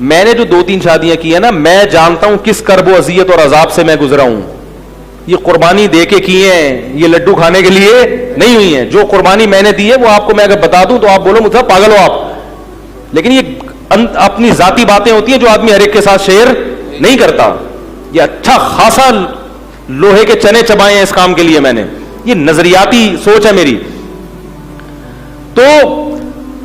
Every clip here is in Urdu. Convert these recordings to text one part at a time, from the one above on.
میں نے جو 2-3 شادیاں کی ہیں نا, میں جانتا ہوں کس کرب و اذیت اور عذاب سے میں گزرا ہوں. یہ قربانی دے کے کی ہیں, یہ لڈو کھانے کے لیے نہیں ہوئی ہیں. جو قربانی میں نے دی ہے وہ آپ کو میں اگر بتا دوں تو آپ بولو مجھ سے پاگل ہو آپ, لیکن یہ اپنی ذاتی باتیں ہوتی ہیں جو آدمی ہر ایک کے ساتھ شیئر نہیں کرتا. یہ اچھا خاصا لوہے کے چنے چبائے ہیں اس کام کے لیے میں نے, یہ نظریاتی سوچ ہے میری. تو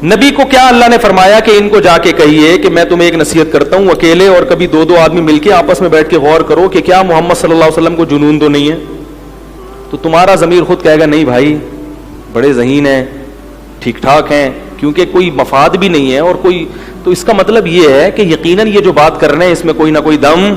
نبی کو کیا اللہ نے فرمایا کہ ان کو جا کے کہیے کہ میں تمہیں ایک نصیحت کرتا ہوں, اکیلے اور کبھی 2 آدمی مل کے آپس میں بیٹھ کے غور کرو کہ کیا محمد صلی اللہ علیہ وسلم کو جنون تو نہیں ہے. تو تمہارا ضمیر خود کہے گا نہیں بھائی بڑے ذہین ہیں, ٹھیک ٹھاک ہیں, کیونکہ کوئی مفاد بھی نہیں ہے اور کوئی, تو اس کا مطلب یہ ہے کہ یقیناً یہ جو بات کر رہے ہیں اس میں کوئی نہ کوئی دم,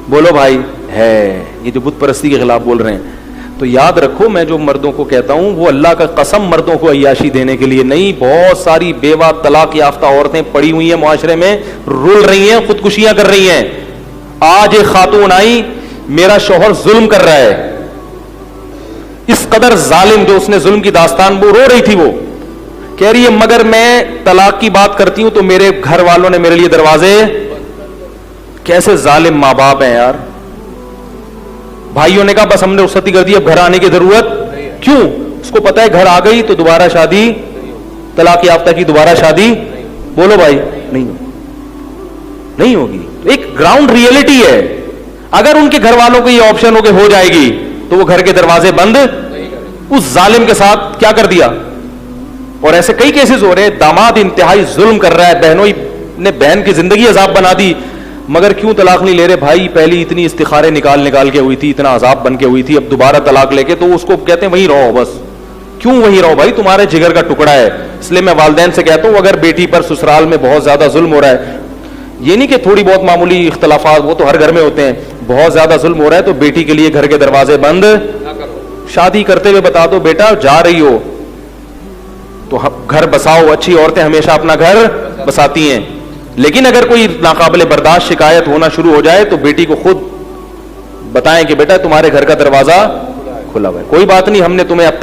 بولو بھائی, ہے. یہ جو بت پرستی کے خلاف بول رہے ہیں. تو یاد رکھو میں جو مردوں کو کہتا ہوں وہ اللہ کا قسم مردوں کو عیاشی دینے کے لیے نہیں. بہت ساری بیوہ طلاق یافتہ عورتیں پڑی ہوئی ہیں معاشرے میں, رول رہی ہیں, خودکشیاں کر رہی ہیں. آج ایک خاتون آئی, میرا شوہر ظلم کر رہا ہے, اس قدر ظالم, جو اس نے ظلم کی داستان وہ رو رہی تھی, وہ کہہ رہی ہے مگر میں طلاق کی بات کرتی ہوں تو میرے گھر والوں نے میرے لیے دروازے, کیسے ظالم ماں باپ ہیں یار. بھائیوں نے کہا بس ہم نے رخصتی کر دی, اب گھر آنے کی ضرورت کیوں. اس کو پتا ہے گھر آ گئی تو دوبارہ شادی, طلاق یافتہ کی دوبارہ شادی, بولو بھائی, نہیں ہوگی. ایک گراؤنڈ ریئلٹی ہے. اگر ان کے گھر والوں کو یہ آپشن ہو جائے گی تو وہ گھر کے دروازے بند, اس ظالم کے ساتھ کیا کر دیا. اور ایسے کئی کیسز ہو رہے ہیں, داماد انتہائی ظلم کر رہا ہے, بہنوں نے بہن کی زندگی عذاب بنا دی, مگر کیوں طلاق نہیں لے رہے بھائی, پہلی اتنی استخارے نکال کے ہوئی تھی, اتنا عذاب بن کے ہوئی تھی, اب دوبارہ طلاق لے کے, تو اس کو کہتے ہیں وہیں رہو بس. کیوں وہیں رہو بھائی, تمہارے جگر کا ٹکڑا ہے. اس لیے میں والدین سے کہتا ہوں اگر بیٹی پر سسرال میں بہت زیادہ ظلم ہو رہا ہے, یہ نہیں کہ تھوڑی بہت معمولی اختلافات, وہ تو ہر گھر میں ہوتے ہیں, بہت زیادہ ظلم ہو رہا ہے تو بیٹی کے لیے گھر کے دروازے بند, شادی کرتے ہوئے بتا دو بیٹا جا رہی ہو تو گھر بساؤ. اچھی عورتیں ہمیشہ اپنا گھر بساتی ہیں, لیکن اگر کوئی ناقابل برداشت شکایت ہونا شروع ہو جائے تو بیٹی کو خود بتائیں کہ بیٹا تمہارے گھر کا دروازہ کھلا ہوا ہے, کوئی بات نہیں, ہم نے تمہیں اب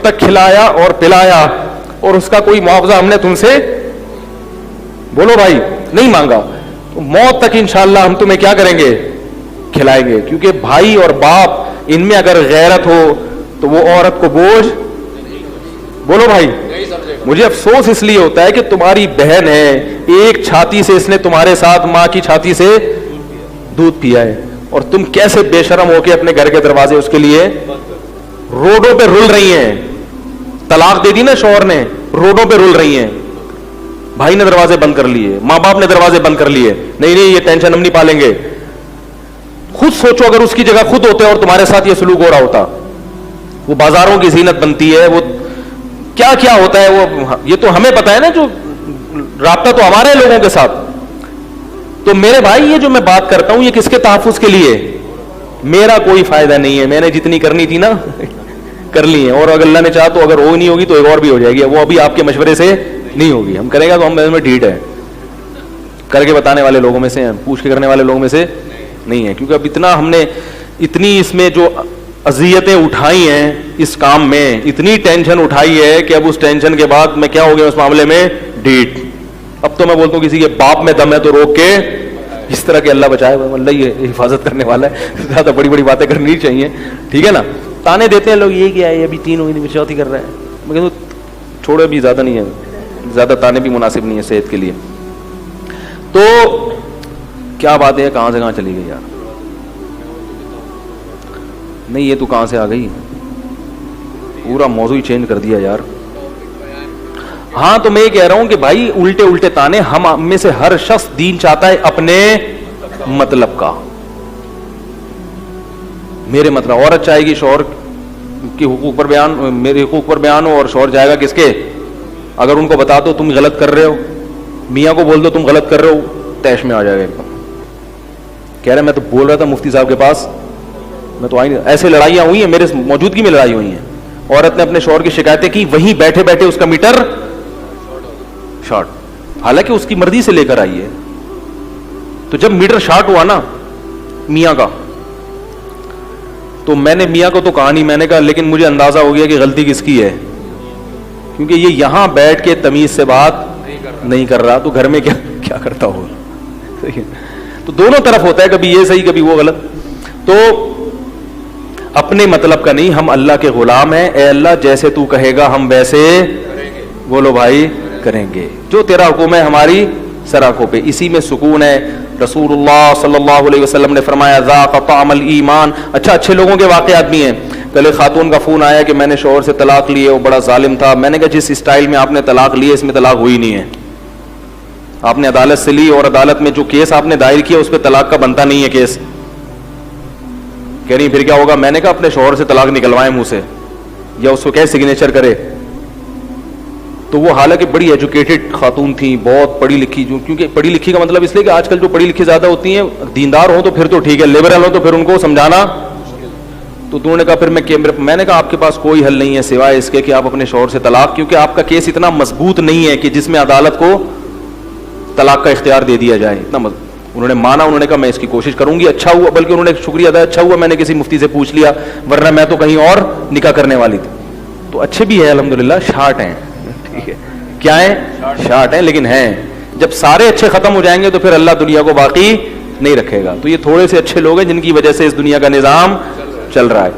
تک کھلایا اور پلایا اور اس کا کوئی معاوضہ ہم نے تم سے, بولو بھائی, نہیں مانگا. موت تک انشاءاللہ ہم تمہیں کیا کریں گے, کھلائیں گے. کیونکہ بھائی اور باپ ان میں اگر غیرت ہو تو وہ عورت کو بوجھ, بولو بھائی. مجھے افسوس اس لیے ہوتا ہے کہ تمہاری بہن ہے, ایک چھاتی سے اس نے تمہارے ساتھ ماں کی چھاتی سے دودھ پیا ہے, اور تم کیسے بے شرم ہو کے اپنے گھر کے دروازے اس کے لیے روڈوں پہ رول رہی ہیں. طلاق دے دی نا شوہر نے, روڈوں پہ رول رہی ہیں. بھائی نے دروازے بند کر لیے, ماں باپ نے دروازے بند کر لیے, نہیں یہ ٹینشن ہم نہیں پالیں گے. خود سوچو اگر اس کی جگہ خود ہوتے اور تمہارے ساتھ یہ سلوک ہو رہا ہوتا, وہ بازاروں کی زینت بنتی ہے, وہ کیا کیا ہوتا ہے, وہ یہ تو ہمیں پتا ہے نا, جو رابطہ تو ہمارے لوگوں کے ساتھ. تو میرے بھائی یہ جو میں بات کرتا ہوں یہ کس کے تحفظ کے لیے, میرا کوئی فائدہ نہیں ہے. میں نے جتنی کرنی تھی نا کر لی ہیں, اور اگر اللہ نے چاہا تو اگر وہ نہیں ہوگی تو ایک اور بھی ہو جائے گی. وہ ابھی آپ کے مشورے سے نہیں ہوگی, ہم کریں گا تو ہم میں ڈھیٹ ہے, کر کے بتانے والے لوگوں میں سے ہیں, پوچھ کے کرنے والے لوگوں میں سے نہیں ہے. کیونکہ اب اتنا ہم نے اتنی اس میں جو اذیتیں اٹھائی ہیں اس کام میں, اتنی ٹینشن اٹھائی ہے کہ اب اس ٹینشن کے بعد میں کیا ہو گیا اس معاملے میں, ڈیٹ. اب تو میں بولتا ہوں کسی کے باپ میں دم ہے تو روک کے, اس طرح کے اللہ بچائے, اللہ یہ حفاظت کرنے والا ہے. زیادہ بڑی بڑی باتیں کرنی نہیں چاہیے, ٹھیک ہے نا. تانے دیتے ہیں لوگ, یہ کیا ہے, ابھی 3 ہوئی چوتھی کر رہے ہیں. میں کہتا ہوں چھوڑو, ابھی زیادہ نہیں ہے, زیادہ تانے بھی مناسب نہیں ہے صحت کے لیے. تو کیا بات ہے, کہاں سے کہاں چلی گئی یار. نہیں یہ تو کہاں سے آ گئی, پورا موضوع ہی چینج کر دیا یار. ہاں تو میں یہ کہہ رہا ہوں کہ بھائی الٹے تانے, ہم میں سے ہر شخص دین چاہتا ہے اپنے مطلب کا. میرے مطلب, عورت چاہے گی شوہر کے حقوق پر بیان, میرے حقوق پر بیان ہو, اور شوہر جائے گا کس کے, اگر ان کو بتا دو تم غلط کر رہے ہو, میاں کو بول دو تم غلط کر رہے ہو, تیش میں آ جائے گا ایک دم. کہہ رہے میں تو بول رہا تھا مفتی صاحب کے پاس, میں تو آئی نہیں. ایسے لڑائیاں ہوئی ہیں, میرے موجودگی میں لڑائی ہوئی ہیں. عورت نے اپنے شوہر کی شکایتیں کی, وہیں بیٹھے بیٹھے اس کا میٹر شارٹ, حالانکہ اس کی مرضی سے لے کر آئی ہے. تو جب میٹر شارٹ ہوا نا میاں کا, تو میں نے میاں کو تو کہا نہیں, میں نے کہا لیکن مجھے اندازہ ہو گیا کہ غلطی کس کی ہے. کیونکہ یہ یہاں بیٹھ کے تمیز سے بات نہیں کر رہا، تو گھر میں کیا کرتا ہوگا. تو دونوں طرف ہوتا ہے، کبھی یہ صحیح کبھی وہ غلط. تو اپنے مطلب کا نہیں، ہم اللہ کے غلام ہیں. اے اللہ جیسے تو کہے گا ہم ویسے بولو بھائی کریں گے، جو تیرا حکم ہے ہماری سراخوں پہ. اسی میں سکون ہے. رسول اللہ صلی اللہ علیہ وسلم نے فرمایا ذاق طعم الایمان. اچھا اچھے لوگوں کے واقعات بھی ہیں. کل خاتون کا فون آیا کہ میں نے شوہر سے طلاق لی ہے، وہ بڑا ظالم تھا. میں نے کہا جس اسٹائل میں آپ نے طلاق لی ہے اس میں طلاق ہوئی نہیں ہے. آپ نے عدالت سے لی اور عدالت میں جو کیس آپ نے دائر کیا اس پہ طلاق کا بنتا نہیں ہے کیس. کہہ رہی پھر کیا ہوگا؟ میں نے کہا اپنے شوہر سے طلاق نکلوائیں منہ سے، یا اس کو کہہ سگنیچر کرے. تو وہ حالانکہ بڑی ایجوکیٹڈ خاتون تھیں، بہت پڑھی لکھی. کیونکہ پڑھی لکھی کا مطلب اس لیے کہ آج کل جو پڑھی لکھی زیادہ ہوتی ہیں دیندار ہوں تو پھر تو ٹھیک ہے، لبرل ہوں تو پھر ان کو سمجھانا. تو انہوں نے کہا پھر میں نے کہا آپ کے پاس کوئی حل نہیں ہے سوائے اس کے کہ آپ اپنے شوہر سے طلاق، کیونکہ آپ کا کیس اتنا مضبوط نہیں ہے کہ جس میں عدالت کو طلاق کا اختیار دے دیا جائے. اتنا انہوں نے مانا. انہوں نے کہا میں اس کی کوشش کروں گی. اچھا ہوا، بلکہ انہوں نے شکریہ ادا، اچھا ہوا میں نے کسی مفتی سے پوچھ لیا، ورنہ میں تو کہیں اور نکاح کرنے والی تھی. تو اچھے بھی ہے الحمدللہ، شارٹ ہیں. ٹھیک ہے، کیا ہیں؟ شارٹ ہیں لیکن ہیں. جب سارے اچھے ختم ہو جائیں گے تو پھر اللہ دنیا کو باقی نہیں رکھے گا. تو یہ تھوڑے سے اچھے لوگ ہیں جن کی وجہ سے اس دنیا کا نظام چل رہا ہے.